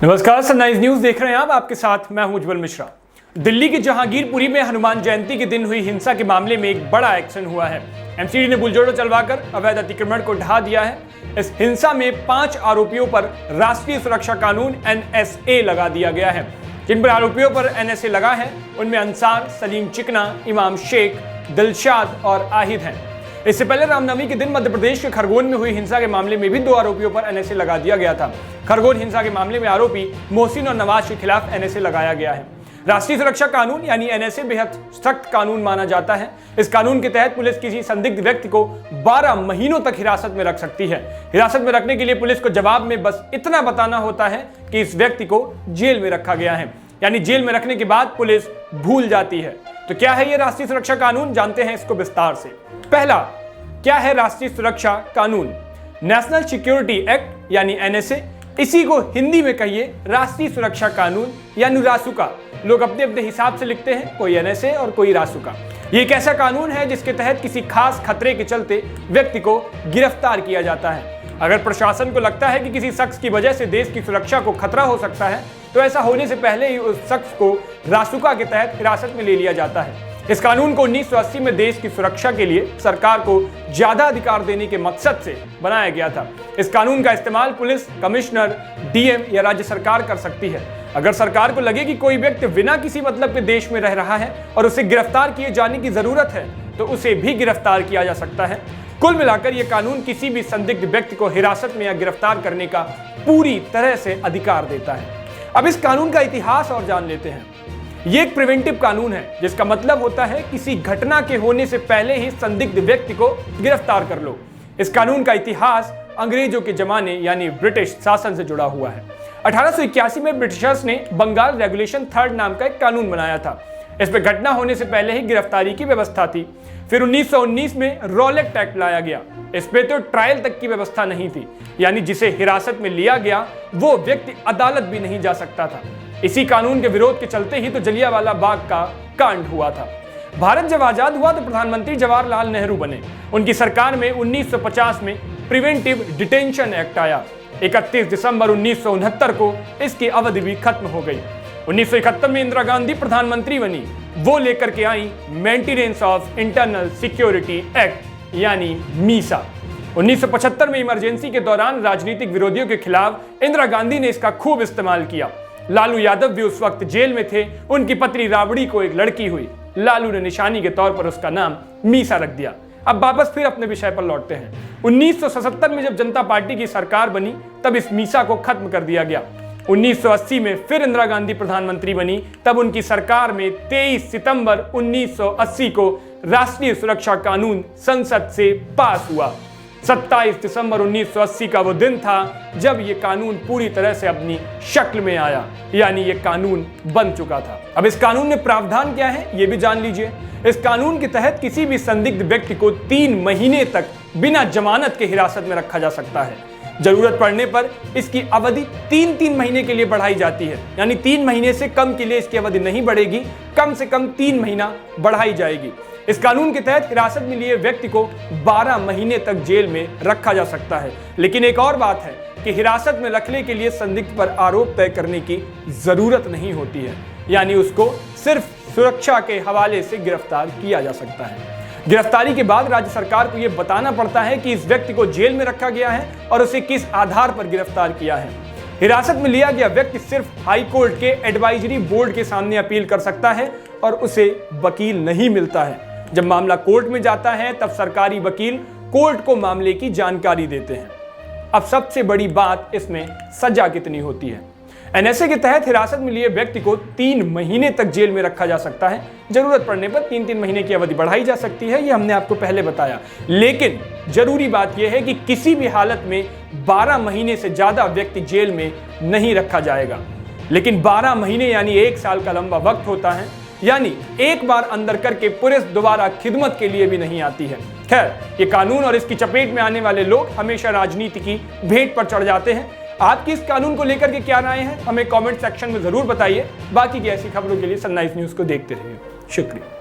नमस्कार, sunrise news देख रहे हैं आप। आपके साथ मैं हूं उज्जवल मिश्रा। दिल्ली की जहांगीरपुरी में हनुमान जयंती के दिन हुई हिंसा के मामले में एक बड़ा एक्शन हुआ है। एमसीडी ने बुलडोजर चलवाकर अवैध अतिक्रमण को ढहा दिया है। इस हिंसा में 5 आरोपियों पर राष्ट्रीय सुरक्षा कानून NSA लगा दिया गया है। जिन पर आरोपियों पर NSA लगा है उनमें अंसार, सलीम चिकना, इमाम शेख, दिलशाद और आहिद हैं। इससे पहले रामनवमी के दिन मध्य प्रदेश के खरगोन में हुई हिंसा के मामले में भी 2 आरोपियों पर NSA लगा दिया गया था। खरगोन हिंसा के मामले में आरोपी मोहसिन और नवाज के खिलाफ NSA लगाया गया है। राष्ट्रीय सुरक्षा कानून यानी NSA बेहद सख्त कानून माना जाता है। इस कानून के तहत पुलिस किसी संदिग्ध व्यक्ति को 12 महीनों तक हिरासत में रख सकती है। हिरासत में रखने के लिए पुलिस को जवाब में बस इतना बताना होता है कि इस व्यक्ति को जेल में रखा गया है, यानी जेल में रखने के बाद पुलिस भूल जाती है। तो क्या है ये राष्ट्रीय सुरक्षा कानून, जानते हैं इसको विस्तार से। पहला, क्या है राष्ट्रीय सुरक्षा कानून? नेशनल सिक्योरिटी एक्ट यानी NSA, इसी को हिंदी में कहिए राष्ट्रीय सुरक्षा कानून यानी रासुका। लोग अपने अपने हिसाब से लिखते हैं, कोई NSA और कोई रासुका। ये एक ऐसा कानून है जिसके तहत किसी खास खतरे के चलते व्यक्ति को गिरफ्तार किया जाता है। अगर प्रशासन को लगता है कि किसी शख्स की वजह से देश की सुरक्षा को खतरा हो सकता है तो ऐसा होने से पहले ही उस शख्स को रासुका के तहत हिरासत में ले लिया जाता है। इस कानून को 1980 में देश की सुरक्षा के लिए सरकार को ज्यादा अधिकार देने के मकसद से बनाया गया था। इस कानून का इस्तेमाल पुलिस, कमिश्नर, DM या राज्य सरकार कर सकती है। अगर सरकार को लगे कि कोई व्यक्ति बिना किसी मतलब के देश में रह रहा है और उसे गिरफ्तार किए जाने की जरूरत है तो उसे भी गिरफ्तार किया जा सकता है। कुल मिलाकर यह कानून किसी भी संदिग्ध व्यक्ति को हिरासत में या गिरफ्तार करने का पूरी तरह से अधिकार देता है। अब इस कानून का इतिहास और जान लेते हैं। ये एक प्रिवेंटिव कानून है, जिसका मतलब होता है किसी घटना के होने से पहले ही संदिग्ध व्यक्ति को गिरफ्तार कर लो। इस कानून का इतिहास अंग्रेजों के जमाने यानी ब्रिटिश शासन से जुड़ा हुआ है। 1881 में ब्रिटिशर्स ने बंगाल रेगुलेशन 3 नाम का एक कानून बनाया था। इस पर घटना होने से पहले ही गिरफ्तारी की व्यवस्था थी। फिर 1919 में रॉलेट एक्ट लाया गया। इस पे तो ट्रायल तक की व्यवस्था नहीं थी, यानी जिसे हिरासत में लिया गया वो व्यक्ति अदालत भी नहीं जा सकता था। इसी कानून के विरोध के चलते ही तो जलियांवाला बाग का कांड हुआ था। भारत जब आजाद हुआ तो प्रधानमंत्री जवाहरलाल नेहरू बने। उनकी सरकार में 1950 में प्रिवेंटिव डिटेंशन एक्ट आया। 31 दिसंबर 1969 को इसकी अवधि भी खत्म हो गई। 1971 में इंदिरा गांधी प्रधानमंत्री बनी। वो लेकर के आई maintenance of internal security act यानी मीसा। 1975 में इमरजेंसी के दौरान राजनीतिक विरोधियों के खिलाफ इंदिरा गांधी ने इसका खूब इस्तेमाल किया। लालू यादव भी उस वक्त जेल में थे। उनकी पत्नी राबड़ी को एक लड़की हुई। लालू ने निशानी के तौर पर उसका नाम मीसा रख दिया। अब वापस फिर अपने विषय पर लौटते हैं। 1977 में जब जनता पार्टी की सरकार बनी तब इस मीसा को खत्म कर दिया गया। 1980 में फिर इंदिरा गांधी प्रधानमंत्री बनी। तब उनकी सरकार में 23 सितंबर 1980 को राष्ट्रीय सुरक्षा कानून संसद से पास हुआ। 27 दिसंबर 1980 का वो दिन था जब ये कानून पूरी तरह से अपनी शक्ल में आया, यानी ये कानून बन चुका था। अब इस कानून में प्रावधान क्या है ये भी जान लीजिए। इस कानून के तहत किसी भी संदिग्ध व्यक्ति को 3 महीने तक बिना जमानत के हिरासत में रखा जा सकता है। जरूरत पड़ने पर इसकी अवधि 3 महीने के लिए बढ़ाई जाती है, यानी 3 महीने से कम के लिए इसकी अवधि नहीं बढ़ेगी, कम से कम 3 महीना बढ़ाई जाएगी। इस कानून के तहत हिरासत में लिए व्यक्ति को 12 महीने तक जेल में रखा जा सकता है। लेकिन एक और बात है कि हिरासत में रखने के लिए संदिग्ध पर आरोप तय करने की जरूरत नहीं होती है, यानी उसको सिर्फ सुरक्षा के हवाले से गिरफ्तार किया जा सकता है। गिरफ्तारी के बाद राज्य सरकार को यह बताना पड़ता है कि इस व्यक्ति को जेल में रखा गया है और उसे किस आधार पर गिरफ्तार किया है। हिरासत में लिया गया व्यक्ति सिर्फ हाई कोर्ट के एडवाइजरी बोर्ड के सामने अपील कर सकता है और उसे वकील नहीं मिलता है। जब मामला कोर्ट में जाता है तब सरकारी वकील कोर्ट को मामले की जानकारी देते हैं। अब सबसे बड़ी बात इसमें सजा कितनी होती है। NSA के तहत हिरासत में लिए व्यक्ति को 3 महीने तक जेल में रखा जा सकता है। जरूरत पड़ने पर 3 महीने की अवधि बढ़ाई जा सकती है, ये हमने आपको पहले बताया। लेकिन जरूरी बात यह है कि किसी भी हालत में 12 महीने से ज्यादा व्यक्ति जेल में नहीं रखा जाएगा। लेकिन 12 महीने यानी 1 साल का लंबा वक्त होता है, यानी एक बार अंदर करके पुलिस दोबारा खिदमत के लिए भी नहीं आती है। खैर, ये कानून और इसकी चपेट में आने वाले लोग हमेशा राजनीति की भेंट पर चढ़ जाते हैं। आपकी इस कानून को लेकर के क्या राय है हमें कमेंट सेक्शन में जरूर बताइए। बाकी की ऐसी खबरों के लिए सनराइज न्यूज को देखते रहिए। शुक्रिया।